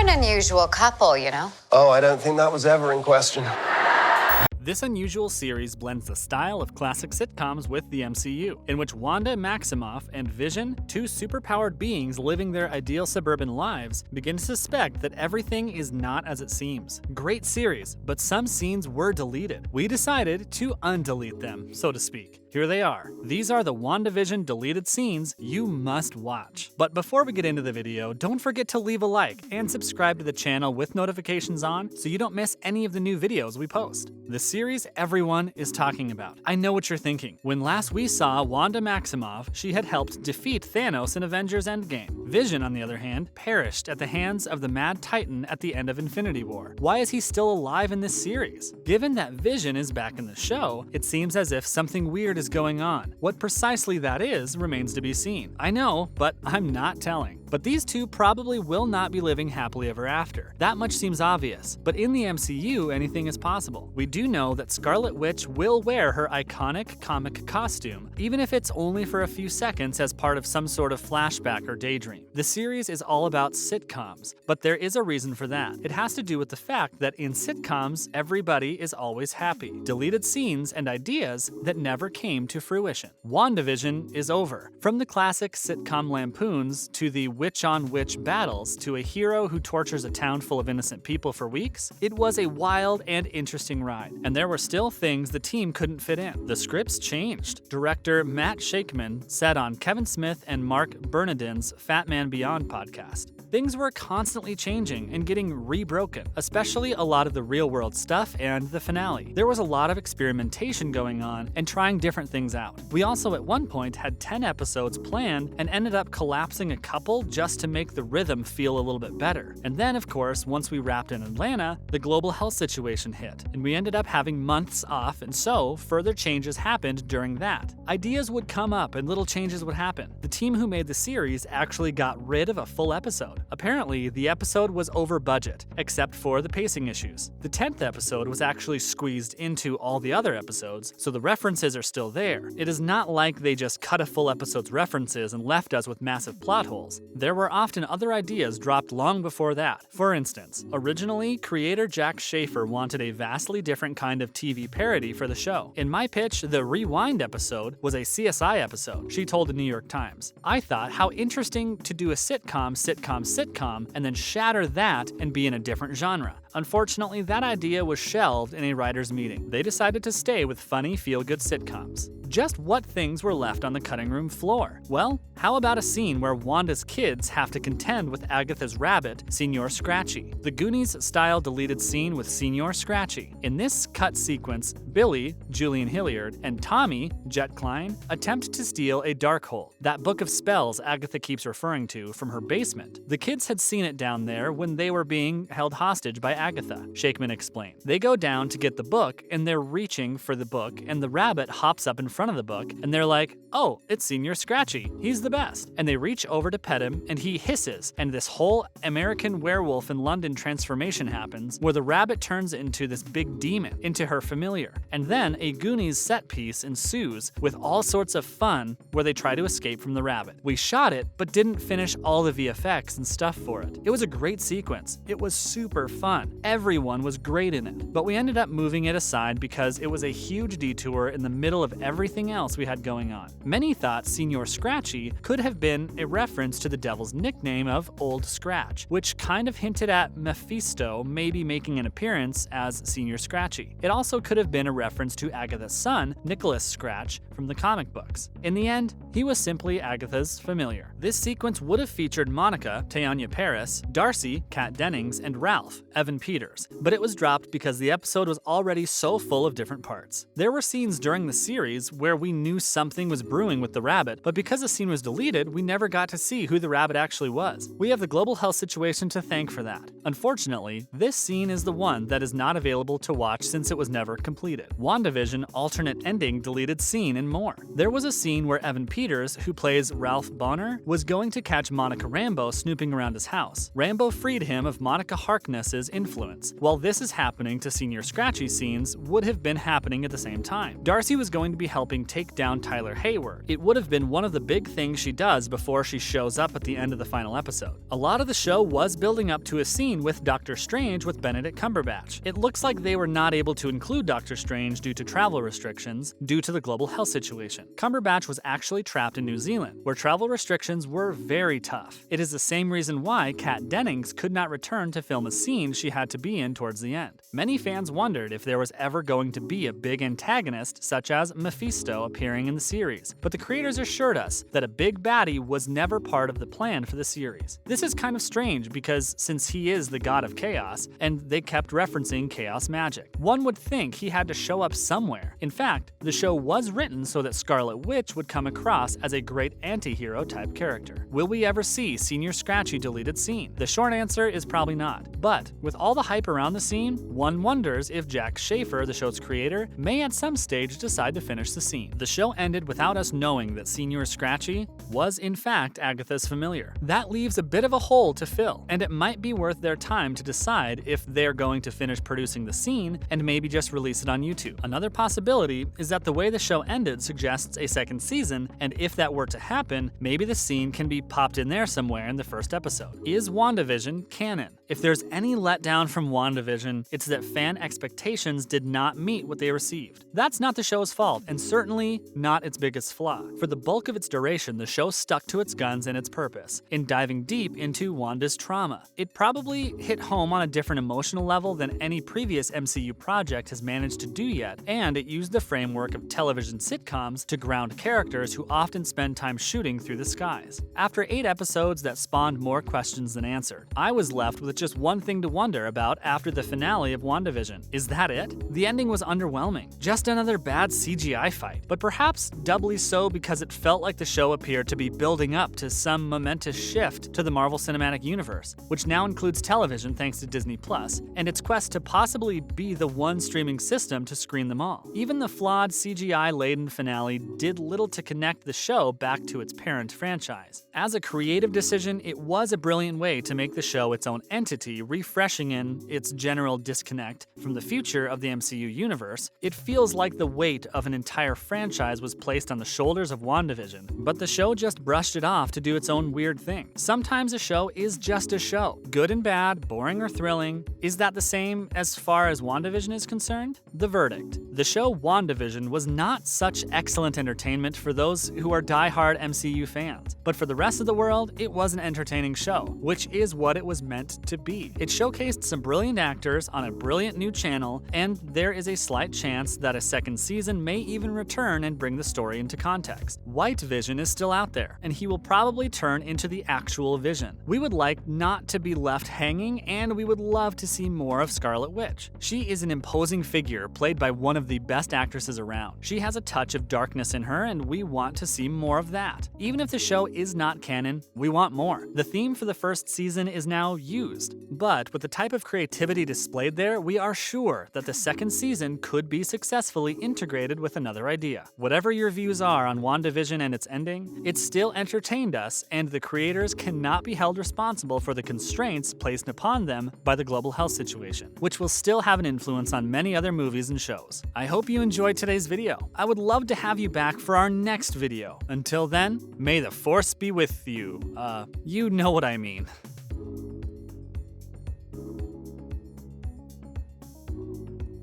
an unusual couple, you know? Oh, I don't think that was ever in question. This unusual series blends the style of classic sitcoms with the MCU, in which Wanda Maximoff and Vision, two superpowered beings living their ideal suburban lives, begin to suspect that everything is not as it seems. Great series, but some scenes were deleted. We decided to undelete them, so to speak. Here they are. These are the WandaVision deleted scenes you must watch. But before we get into the video, don't forget to leave a like and subscribe to the channel with notifications on so you don't miss any of the new videos we post. The series everyone is talking about. I know what you're thinking. When last we saw Wanda Maximoff, she had helped defeat Thanos in Avengers Endgame. Vision, on the other hand, perished at the hands of the Mad Titan at the end of Infinity War. Why is he still alive in this series? Given that Vision is back in the show, it seems as if something weird is going on. What precisely that is remains to be seen. I know, but I'm not telling. But these two probably will not be living happily ever after. That much seems obvious, but in the MCU, anything is possible. We do know that Scarlet Witch will wear her iconic comic costume, even if it's only for a few seconds as part of some sort of flashback or daydream. The series is all about sitcoms, but there is a reason for that. It has to do with the fact that in sitcoms, everybody is always happy. Deleted scenes and ideas that never came to fruition. WandaVision is over. From the classic sitcom lampoons to the witch-on-witch battles to a hero who tortures a town full of innocent people for weeks, it was a wild and interesting ride. And there were still things the team couldn't fit in. The scripts changed. Director Matt Shakman said on Kevin Smith and Mark Bernardin's Fat Man Beyond podcast. Things were constantly changing and getting rebroken, especially a lot of the real-world stuff and the finale. There was a lot of experimentation going on and trying different things out. We also at one point had 10 episodes planned and ended up collapsing a couple just to make the rhythm feel a little bit better. And then, of course, once we wrapped in Atlanta, the global health situation hit, and we ended up having months off, and so further changes happened during that. Ideas would come up and little changes would happen. The team who made the series actually got rid of a full episode. Apparently, the episode was over budget, except for the pacing issues. The 10th episode was actually squeezed into all the other episodes, so the references are still there. It is not like they just cut a full episode's references and left us with massive plot holes. There were often other ideas dropped long before that. For instance, originally, creator Jack Schaefer wanted a vastly different kind of TV parody for the show. In my pitch, the Rewind episode was a CSI episode, she told the New York Times. I thought, how interesting to do a sitcom, and then shatter that and be in a different genre. Unfortunately, that idea was shelved in a writers' meeting. They decided to stay with funny, feel-good sitcoms. Just what things were left on the cutting room floor? Well, how about a scene where Wanda's kids have to contend with Agatha's rabbit, Señor Scratchy? The Goonies-style deleted scene with Señor Scratchy. In this cut sequence, Billy, Julian Hilliard, and Tommy, Jet Klein, attempt to steal a Darkhold, that book of spells Agatha keeps referring to, from her basement. The kids had seen it down there when they were being held hostage by Agatha, Shakman explained. They go down to get the book, and they're reaching for the book, and the rabbit hops up in front of the book, and they're like, oh, it's Señor Scratchy, he's the best. And they reach over to pet him, and he hisses, and this whole American Werewolf in London transformation happens, where the rabbit turns into this big demon, into her familiar. And then a Goonies set piece ensues with all sorts of fun where they try to escape from the rabbit. We shot it, but didn't finish all the VFX and stuff for it. It was a great sequence. It was super fun. Everyone was great in it. But we ended up moving it aside because it was a huge detour in the middle of everything else we had going on. Many thought Señor Scratchy could have been a reference to the devil's nickname of Old Scratch, which kind of hinted at Mephisto maybe making an appearance as Señor Scratchy. It also could have been a reference to Agatha's son, Nicholas Scratch, from the comic books. In the end, he was simply Agatha's familiar. This sequence would have featured Monica, Teyonah Parris, Darcy, Kat Dennings, and Ralph, Evan Peters, but it was dropped because the episode was already so full of different parts. There were scenes during the series where we knew something was brewing with the rabbit, but because the scene was deleted, we never got to see who the rabbit actually was. We have the global health situation to thank for that. Unfortunately, this scene is the one that is not available to watch since it was never completed. WandaVision alternate ending deleted scene and more. There was a scene where Evan Peters, who plays Ralph Bonner, was going to catch Monica Rambeau snooping around his house. Rambeau freed him of Monica Harkness's influence. While this is happening to Señor Scratchy, scenes would have been happening at the same time. Darcy was going to be helping helping take down Tyler Hayward. It would have been one of the big things she does before she shows up at the end of the final episode. A lot of the show was building up to a scene with Doctor Strange with Benedict Cumberbatch. It looks like they were not able to include Doctor Strange due to travel restrictions due to the global health situation. Cumberbatch was actually trapped in New Zealand, where travel restrictions were very tough. It is the same reason why Kat Dennings could not return to film a scene she had to be in towards the end. Many fans wondered if there was ever going to be a big antagonist such as Mephisto appearing in the series, but the creators assured us that a big baddie was never part of the plan for the series. This is kind of strange because since he is the god of chaos, and they kept referencing chaos magic, one would think he had to show up somewhere. In fact, the show was written so that Scarlet Witch would come across as a great anti-hero type character. Will we ever see Señor Scratchy deleted scene? The short answer is probably not. But with all the hype around the scene, one wonders if Jack Schaefer, the show's creator, may at some stage decide to finish the scene. The show ended without us knowing that Señor Scratchy was in fact Agatha's familiar. That leaves a bit of a hole to fill, and it might be worth their time to decide if they're going to finish producing the scene and maybe just release it on YouTube. Another possibility is that the way the show ended suggests a second season, and if that were to happen, maybe the scene can be popped in there somewhere in the first episode. Is WandaVision canon? If there's any letdown from WandaVision, it's that fan expectations did not meet what they received. That's not the show's fault, and certainly not its biggest flaw. For the bulk of its duration, the show stuck to its guns and its purpose, in diving deep into Wanda's trauma. It probably hit home on a different emotional level than any previous MCU project has managed to do yet, and it used the framework of television sitcoms to ground characters who often spend time shooting through the skies. After 8 episodes that spawned more questions than answered, I was left with just one thing to wonder about after the finale of WandaVision. Is that it? The ending was underwhelming. Just another bad CGI fight, but perhaps doubly so because it felt like the show appeared to be building up to some momentous shift to the Marvel Cinematic Universe, which now includes television thanks to Disney Plus, and its quest to possibly be the one streaming system to screen them all. Even the flawed CGI-laden finale did little to connect the show back to its parent franchise. As a creative decision, it was a brilliant way to make the show its own entity, refreshing in its general disconnect from the future of the MCU universe. It feels like the weight of an entire franchise was placed on the shoulders of WandaVision, but the show just brushed it off to do its own weird thing. Sometimes a show is just a show. Good and bad, boring or thrilling. Is that the same as far as WandaVision is concerned? The verdict. The show WandaVision was not such excellent entertainment for those who are die-hard MCU fans, but for the rest of the world, it was an entertaining show, which is what it was meant to be. It showcased some brilliant actors on a brilliant new channel, and there is a slight chance that a second season may even return and bring the story into context. White Vision is still out there, and he will probably turn into the actual Vision. We would like not to be left hanging, and we would love to see more of Scarlet Witch. She is an imposing figure played by one of the best actresses around. She has a touch of darkness in her, and we want to see more of that. Even if the show is not canon, we want more. The theme for the first season is now used, but with the type of creativity displayed there, we are sure that the second season could be successfully integrated with another idea. Whatever your views are on WandaVision and its ending, it still entertained us, and the creators cannot be held responsible for the constraints placed upon them by the global health situation, which will still have an influence on many other movies and shows. I hope you enjoyed today's video. I would love to have you back for our next video. Until then, may the force be with you. You know what I mean.